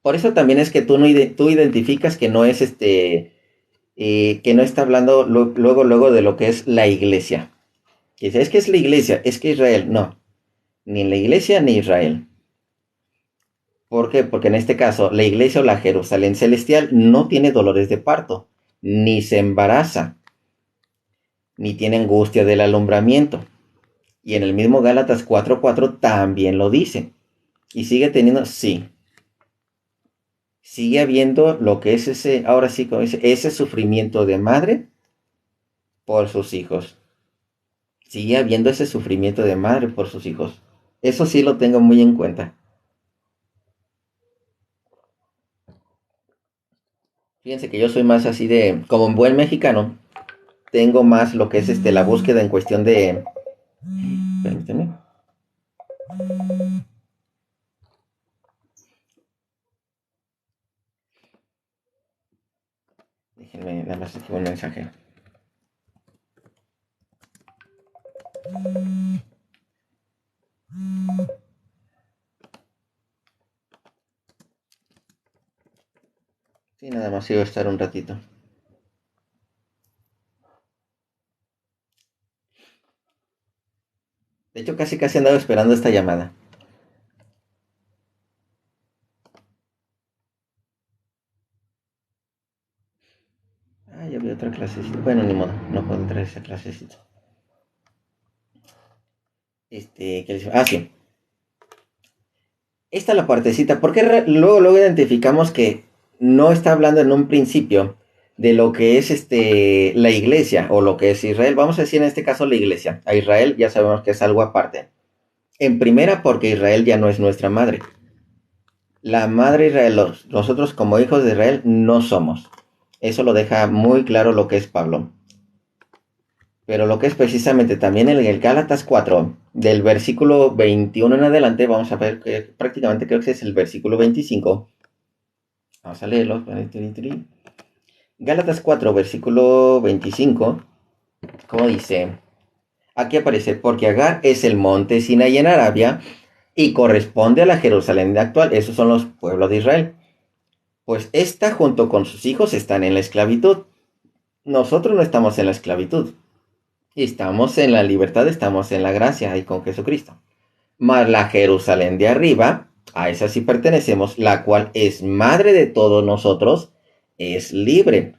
Por eso también es que tú identificas que no es que no está hablando luego de lo que es la iglesia. Y dice, es que es la iglesia, es que Israel. No, ni la iglesia ni Israel. ¿Por qué? Porque en este caso, la iglesia o la Jerusalén celestial no tiene dolores de parto, ni se embaraza, ni tiene angustia del alumbramiento. Y en el mismo Gálatas 4:4 también lo dice. Y sigue teniendo, sí, sigue habiendo lo que es ese, ahora sí, como dice, ese sufrimiento de madre por sus hijos. Sigue habiendo ese sufrimiento de madre por sus hijos. Eso sí lo tengo muy en cuenta. Fíjense que yo soy más así de, como un buen mexicano, tengo más lo que es la búsqueda en cuestión de... Permíteme. Déjenme nada más escribir un mensaje. Sí, nada más iba a estar un ratito. De hecho, casi andaba esperando esta llamada. Ah, ya vi otra clasecita. Bueno, ni modo, no puedo entrar a esa clasecita. ¿Qué les- Ah, sí. Esta es la partecita, porque luego identificamos que no está hablando en un principio de lo que es la iglesia o lo que es Israel. Vamos a decir en este caso la iglesia. A Israel ya sabemos que es algo aparte. En primera, porque Israel ya no es nuestra madre. La madre Israel, nosotros como hijos de Israel no somos. Eso lo deja muy claro lo que es Pablo. Pero lo que es precisamente también en el Gálatas 4, del versículo 21 en adelante, vamos a ver que prácticamente creo que es el versículo 25. Vamos a leerlo. Gálatas 4, versículo 25, como dice, aquí aparece, porque Agar es el monte Sinaí en Arabia y corresponde a la Jerusalén actual. Esos son los pueblos de Israel. Pues esta junto con sus hijos están en la esclavitud. Nosotros no estamos en la esclavitud. Estamos en la libertad, estamos en la gracia y con Jesucristo. Mas la Jerusalén de arriba, a esa sí pertenecemos, la cual es madre de todos nosotros, es libre.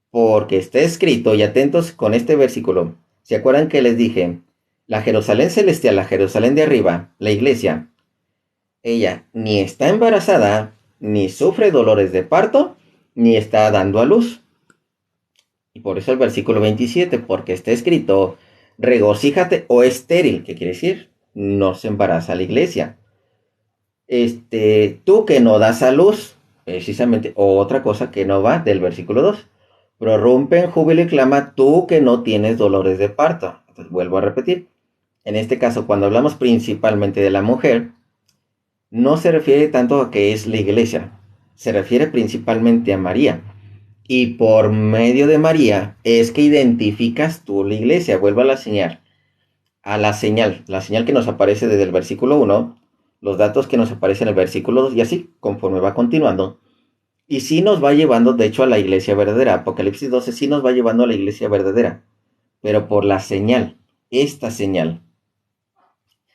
Porque está escrito, y atentos con este versículo, ¿se acuerdan que les dije? La Jerusalén celestial, la Jerusalén de arriba, la iglesia, ella ni está embarazada, ni sufre dolores de parto, ni está dando a luz. Y por eso el versículo 27, porque está escrito, regocíjate o estéril, ¿qué quiere decir? No se embaraza la iglesia. Tú que no das a luz, precisamente otra cosa que no va del versículo 2. Prorrumpe en júbilo y clama tú que no tienes dolores de parto. Entonces vuelvo a repetir. En este caso, cuando hablamos principalmente de la mujer, no se refiere tanto a que es la iglesia, se refiere principalmente a María. Y por medio de María es que identificas tú la iglesia. Vuelvo a la señal que nos aparece desde el versículo 1, los datos que nos aparecen en el versículo 2 y así, conforme va continuando. Y sí nos va llevando, de hecho, a la iglesia verdadera. Apocalipsis 12 sí nos va llevando a la iglesia verdadera, pero por la señal, esta señal.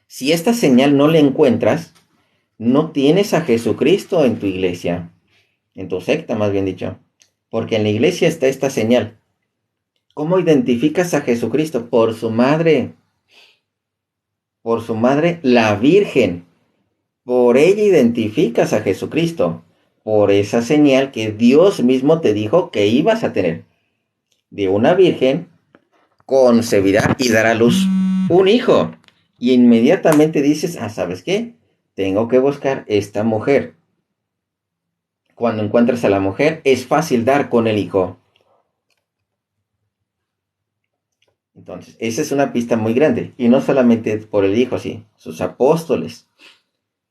Si esta señal no la encuentras, no tienes a Jesucristo en tu iglesia, en tu secta más bien dicho, porque en la iglesia está esta señal. ¿Cómo identificas a Jesucristo? Por su madre, la Virgen. Por ella identificas a Jesucristo, por esa señal que Dios mismo te dijo que ibas a tener. De una virgen concebirá y dará a luz un hijo. Y inmediatamente dices, ¿sabes qué? Tengo que buscar esta mujer. Cuando encuentras a la mujer, es fácil dar con el hijo. Entonces, esa es una pista muy grande. Y no solamente por el hijo, sí, sus apóstoles.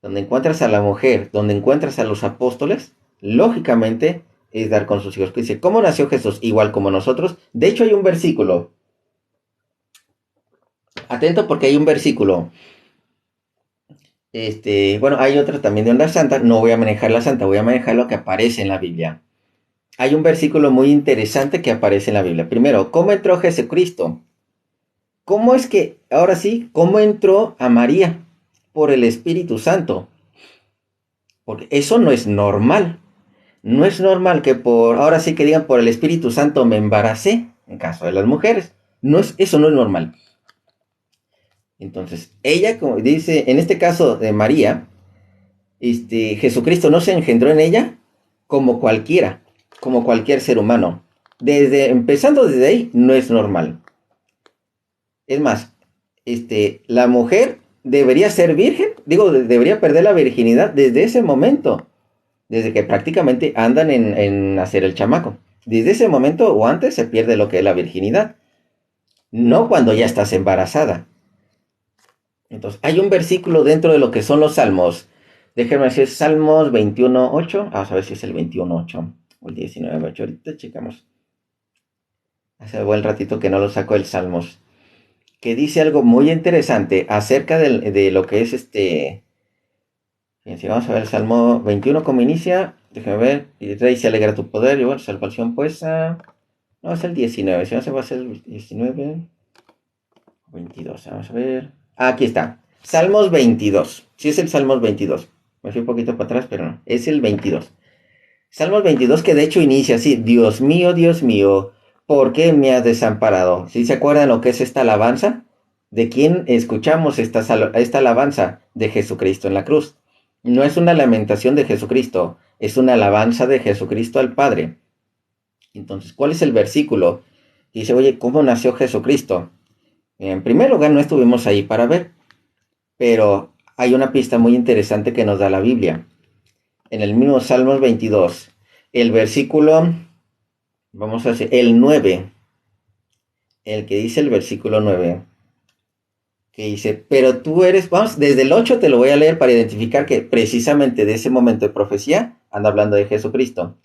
Donde encuentras a la mujer, donde encuentras a los apóstoles, lógicamente es dar con sus hijos. Que dice, ¿cómo nació Jesús? Igual como nosotros. De hecho, hay un versículo. Atento porque hay un versículo. Bueno, hay otro también de onda santa. No voy a manejar la santa, voy a manejar lo que aparece en la Biblia. Hay un versículo muy interesante que aparece en la Biblia. Primero, ¿cómo entró Jesucristo? ¿Cómo es que, ahora sí, cómo entró a María? Por el Espíritu Santo. Porque eso no es normal. No es normal que ahora sí que digan por el Espíritu Santo me embaracé, en caso de las mujeres. Eso no es normal. Entonces, ella, como dice, en este caso de María, Jesucristo no se engendró en ella como cualquiera, como cualquier ser humano. Empezando desde ahí, no es normal. Es más, la mujer debería ser virgen, debería perder la virginidad desde ese momento, desde que prácticamente andan en hacer el chamaco. Desde ese momento o antes se pierde lo que es la virginidad, no cuando ya estás embarazada. Entonces, hay un versículo dentro de lo que son los salmos. Déjenme decir, Salmos 21.8. Vamos a ver si es el 21.8 o el 19.8. Ahorita checamos. Hace buen ratito que no lo saco el Salmos. Que dice algo muy interesante acerca de lo que es Fíjense, vamos a ver el Salmo 21 como inicia. Déjenme ver. Y rey se alegra tu poder. Igual, salvación pues. No, es el 19. Si no se va a ser el 19. 22. Vamos a ver. Aquí está. Salmos 22. Sí es el Salmos 22. Me fui un poquito para atrás, pero no. Es el 22. Salmos 22 que de hecho inicia así. Dios mío, ¿por qué me has desamparado? ¿Sí se acuerdan lo que es esta alabanza? ¿De quién escuchamos esta alabanza? De Jesucristo en la cruz. No es una lamentación de Jesucristo, es una alabanza de Jesucristo al Padre. Entonces, ¿cuál es el versículo? Dice, oye, ¿cómo nació Jesucristo? En primer lugar, no estuvimos ahí para ver, pero hay una pista muy interesante que nos da la Biblia. En el mismo Salmos 22, el versículo, vamos a hacer, el 9, el que dice el versículo 9, que dice, pero tú eres, vamos, desde el 8 te lo voy a leer para identificar que precisamente de ese momento de profecía anda hablando de Jesucristo.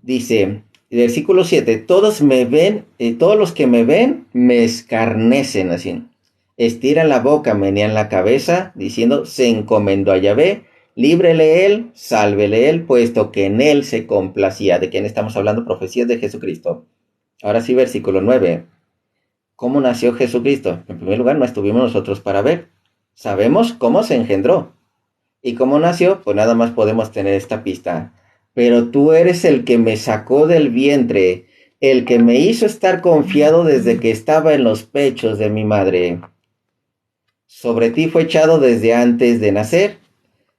Dice, versículo 7, todos me ven, todos los que me ven me escarnecen, así. Estiran la boca, menean la cabeza, diciendo, se encomendó a Yahvé, líbrele él, sálvele él, puesto que en él se complacía. ¿De quién estamos hablando? Profecías de Jesucristo. Ahora sí, versículo 9. ¿Cómo nació Jesucristo? En primer lugar, no estuvimos nosotros para ver. Sabemos cómo se engendró. ¿Y cómo nació? Pues nada más podemos tener esta pista. Pero tú eres el que me sacó del vientre, el que me hizo estar confiado desde que estaba en los pechos de mi madre. Sobre ti fue echado desde antes de nacer,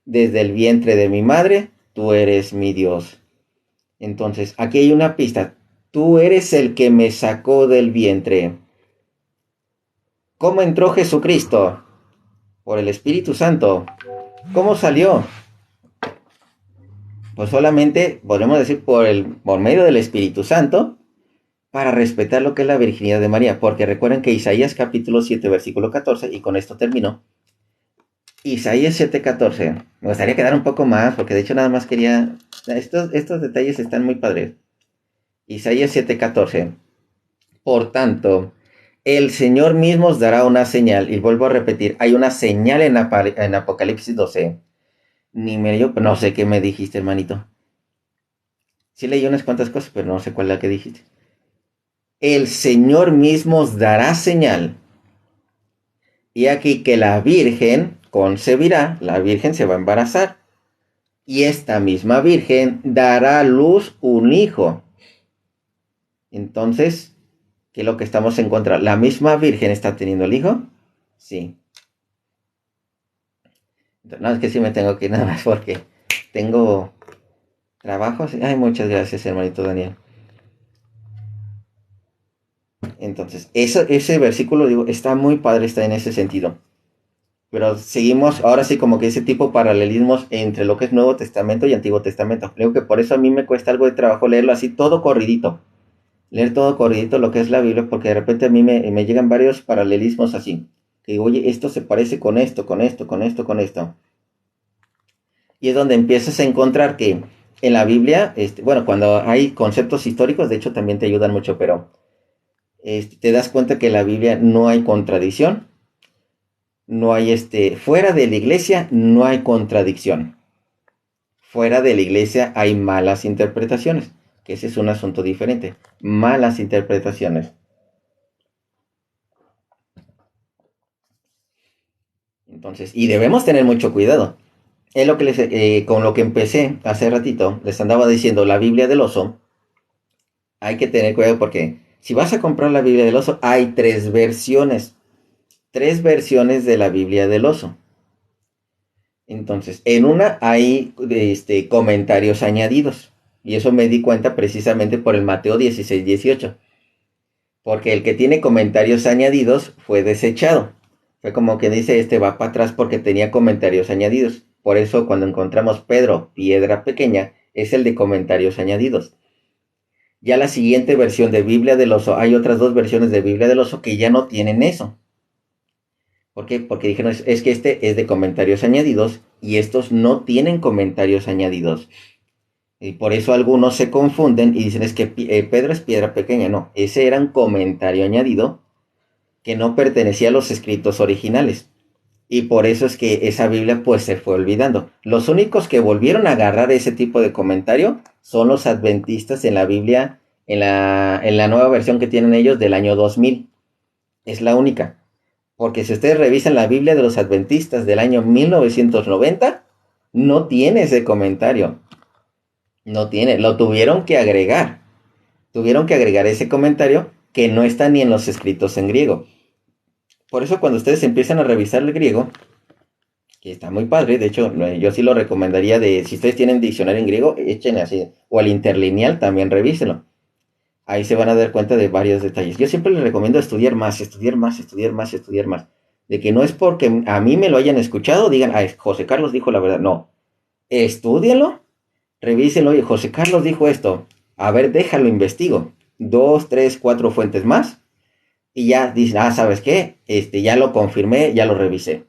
desde el vientre de mi madre, tú eres mi Dios. Entonces, aquí hay una pista. Tú eres el que me sacó del vientre. ¿Cómo entró Jesucristo? Por el Espíritu Santo. ¿Cómo salió? Pues solamente podemos decir por medio del Espíritu Santo, para respetar lo que es la virginidad de María, porque recuerden que Isaías capítulo 7 versículo 14, y con esto termino. Isaías 7:14, me gustaría quedar un poco más, porque de hecho nada más quería, estos detalles están muy padres. Isaías 7:14, por tanto, el Señor mismo os dará una señal, y vuelvo a repetir, hay una señal en Apocalipsis 12, ni medio, no sé qué me dijiste, hermanito. Sí leí unas cuantas cosas, pero no sé cuál es la que dijiste. El Señor mismo os dará señal. Y aquí que la Virgen concebirá, la Virgen se va a embarazar. Y esta misma Virgen dará a luz un hijo. Entonces, ¿qué es lo que estamos en contra? ¿La misma Virgen está teniendo el hijo? Sí. No, es que sí me tengo que ir nada más porque tengo trabajo. Ay, muchas gracias, hermanito Daniel. Entonces, ese versículo, digo, está muy padre, está en ese sentido. Pero seguimos, ahora sí, como que ese tipo de paralelismos entre lo que es Nuevo Testamento y Antiguo Testamento. Creo que por eso a mí me cuesta algo de trabajo leerlo así todo corridito. Leer todo corridito lo que es la Biblia, porque de repente a mí me llegan varios paralelismos así. Que digo, oye, esto se parece con esto, con esto, con esto, con esto. Y es donde empiezas a encontrar que en la Biblia, bueno, cuando hay conceptos históricos, de hecho también te ayudan mucho, pero te das cuenta que en la Biblia no hay contradicción. No hay fuera de la iglesia no hay contradicción. Fuera de la iglesia hay malas interpretaciones, que ese es un asunto diferente. Malas interpretaciones. Entonces, y debemos tener mucho cuidado. Es lo que con lo que empecé hace ratito, les andaba diciendo la Biblia del oso. Hay que tener cuidado porque si vas a comprar la Biblia del oso, hay tres versiones. Tres versiones de la Biblia del oso. Entonces, en una hay comentarios añadidos. Y eso me di cuenta precisamente por el Mateo 16:18. Porque el que tiene comentarios añadidos fue desechado. Fue como que dice, va para atrás porque tenía comentarios añadidos. Por eso cuando encontramos Pedro, piedra pequeña, es el de comentarios añadidos. Ya la siguiente versión de Biblia del Oso, hay otras dos versiones de Biblia del Oso que ya no tienen eso. ¿Por qué? Porque dijeron, es que este es de comentarios añadidos y estos no tienen comentarios añadidos. Y por eso algunos se confunden y dicen, es que Pedro es piedra pequeña. No, ese era un comentario añadido que no pertenecía a los escritos originales. Y por eso es que esa Biblia pues se fue olvidando. Los únicos que volvieron a agarrar ese tipo de comentario son los adventistas en la Biblia, en la nueva versión que tienen ellos del año 2000. Es la única. Porque si ustedes revisan la Biblia de los adventistas del año 1990, no tiene ese comentario. No tiene, lo tuvieron que agregar. Tuvieron que agregar ese comentario que no está ni en los escritos en griego. Por eso cuando ustedes empiezan a revisar el griego, que está muy padre, de hecho, yo sí lo recomendaría si ustedes tienen diccionario en griego, echen así, o al interlineal también revísenlo. Ahí se van a dar cuenta de varios detalles. Yo siempre les recomiendo estudiar más, estudiar más, estudiar más, estudiar más. De que no es porque a mí me lo hayan escuchado, digan, José Carlos dijo la verdad. No, estúdienlo, revísenlo y José Carlos dijo esto. A ver, déjalo, investigo. 2, 3, 4 fuentes más. Y ya dicen, ¿sabes qué? Ya lo confirmé, ya lo revisé.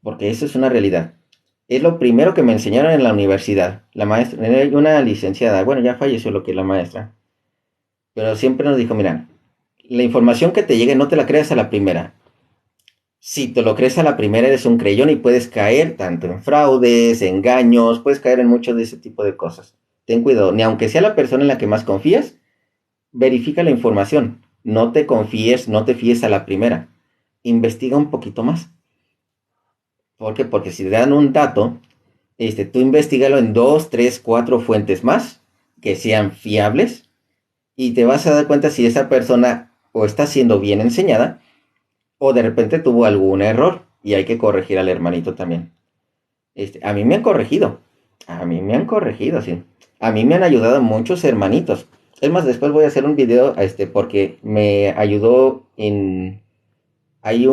Porque eso es una realidad. Es lo primero que me enseñaron en la universidad. La maestra, una licenciada, bueno, ya falleció lo que es la maestra. Pero siempre nos dijo, mira, la información que te llegue no te la creas a la primera. Si te lo crees a la primera eres un creyón y puedes caer tanto en fraudes, engaños, puedes caer en mucho de ese tipo de cosas. Ten cuidado, ni aunque sea la persona en la que más confías, verifica la información. No te confíes, no te fíes a la primera. Investiga un poquito más. ¿Por qué? Porque si te dan un dato, tú investigalo en 2, 3, 4 fuentes más que sean fiables y te vas a dar cuenta si esa persona o está siendo bien enseñada o de repente tuvo algún error y hay que corregir al hermanito también. A mí me han corregido, sí. A mí me han ayudado muchos hermanitos. Es más, después voy a hacer un video, porque me ayudó en... Hay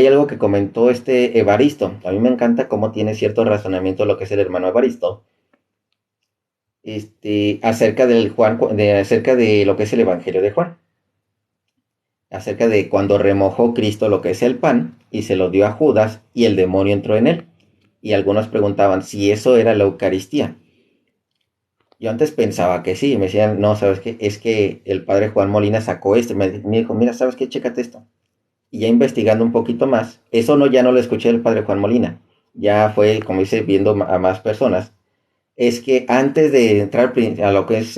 algo que comentó este Evaristo. A mí me encanta cómo tiene cierto razonamiento lo que es el hermano Evaristo. Acerca de lo que es el Evangelio de Juan. Acerca de cuando remojó Cristo lo que es el pan y se lo dio a Judas y el demonio entró en él. Y algunos preguntaban si eso era la Eucaristía. Yo antes pensaba que sí, me decían, no, ¿sabes qué? Es que el padre Juan Molina sacó esto, me dijo, mira, ¿sabes qué? Chécate esto. Y ya investigando un poquito más, eso no, ya no lo escuché del padre Juan Molina, ya fue, como dice, viendo a más personas, es que antes de entrar a lo que es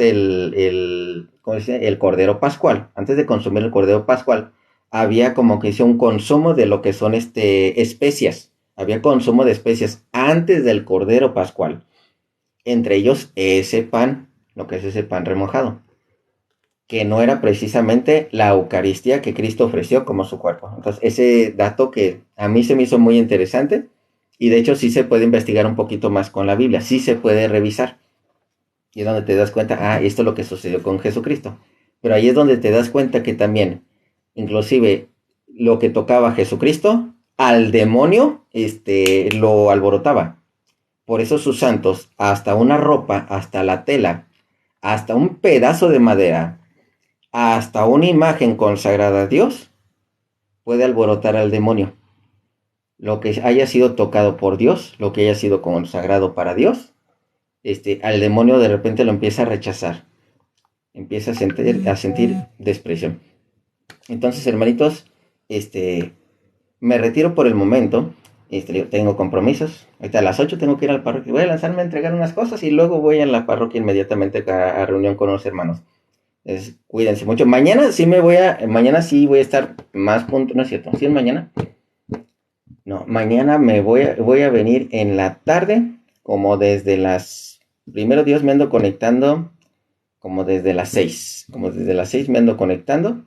¿cómo dice? El Cordero Pascual, antes de consumir el Cordero Pascual, había como que dice un consumo de lo que son especias, había consumo de especias antes del Cordero Pascual, entre ellos ese pan, lo que es ese pan remojado, que no era precisamente la Eucaristía que Cristo ofreció como su cuerpo. Entonces, ese dato que a mí se me hizo muy interesante, y de hecho sí se puede investigar un poquito más con la Biblia, sí se puede revisar. Y es donde te das cuenta, esto es lo que sucedió con Jesucristo. Pero ahí es donde te das cuenta que también, inclusive, lo que tocaba a Jesucristo, al demonio, lo alborotaba. Por eso sus santos, hasta una ropa, hasta la tela, hasta un pedazo de madera, hasta una imagen consagrada a Dios, puede alborotar al demonio. Lo que haya sido tocado por Dios, lo que haya sido consagrado para Dios, al demonio de repente lo empieza a rechazar, empieza a sentir desprecio. Entonces, hermanitos, me retiro por el momento. Tengo compromisos. Ahorita a las 8 tengo que ir al parroquia. Voy a lanzarme a entregar unas cosas y luego voy a la parroquia inmediatamente a reunión con los hermanos. Cuídense mucho. Mañana sí voy a estar más punto, ¿no es cierto? ¿Sí es mañana? No, mañana voy a venir en la tarde, como desde primero Dios me ando conectando, como desde las 6. Como desde las 6 me ando conectando.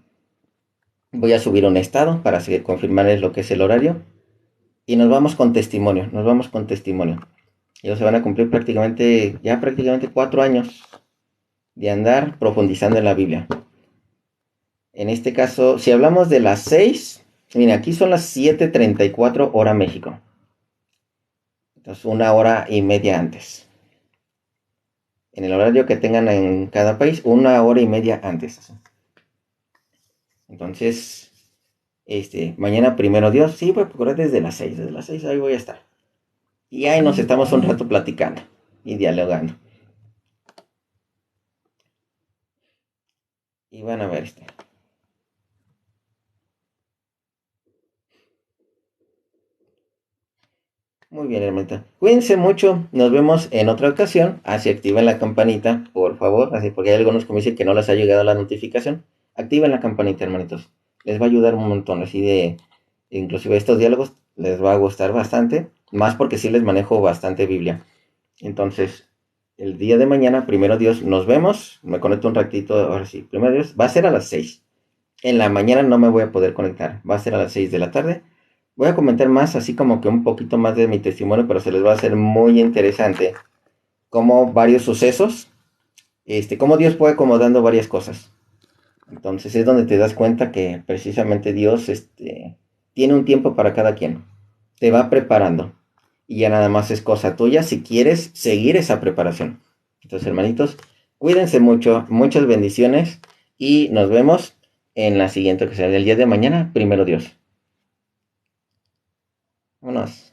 Voy a subir un estado para confirmarles lo que es el horario. Y nos vamos con testimonio, Ellos se van a cumplir prácticamente 4 años de andar profundizando en la Biblia. En este caso, si hablamos de las 6, mira, aquí son las 7:34 hora México. Entonces, 1 hora y media antes. En el horario que tengan en cada país, 1 hora y media antes. Entonces, mañana primero Dios, sí, voy a procurar desde las 6. Desde las 6 ahí voy a estar. Y ahí nos estamos un rato platicando y dialogando. Y van a ver Muy bien, hermanita. Cuídense mucho. Nos vemos en otra ocasión. Así activen la campanita, por favor. Así, porque hay algunos que me dicen que no les ha llegado la notificación. Activen la campanita, hermanitos. Les va a ayudar un montón. Inclusive estos diálogos les va a gustar bastante. Más porque sí les manejo bastante Biblia. Entonces, el día de mañana, primero Dios, nos vemos. Me conecto un ratito. Ahora sí, primero Dios, va a ser a las 6. En la mañana no me voy a poder conectar, va a ser a las 6 de la tarde. Voy a comentar más, así como que un poquito más de mi testimonio, pero se les va a hacer muy interesante como varios sucesos, cómo Dios fue acomodando varias cosas. Entonces es donde te das cuenta que precisamente Dios, tiene un tiempo para cada quien. Te va preparando. Y ya nada más es cosa tuya si quieres seguir esa preparación. Entonces, hermanitos, cuídense mucho, muchas bendiciones y nos vemos en la siguiente que será el día de mañana, primero Dios. Vámonos.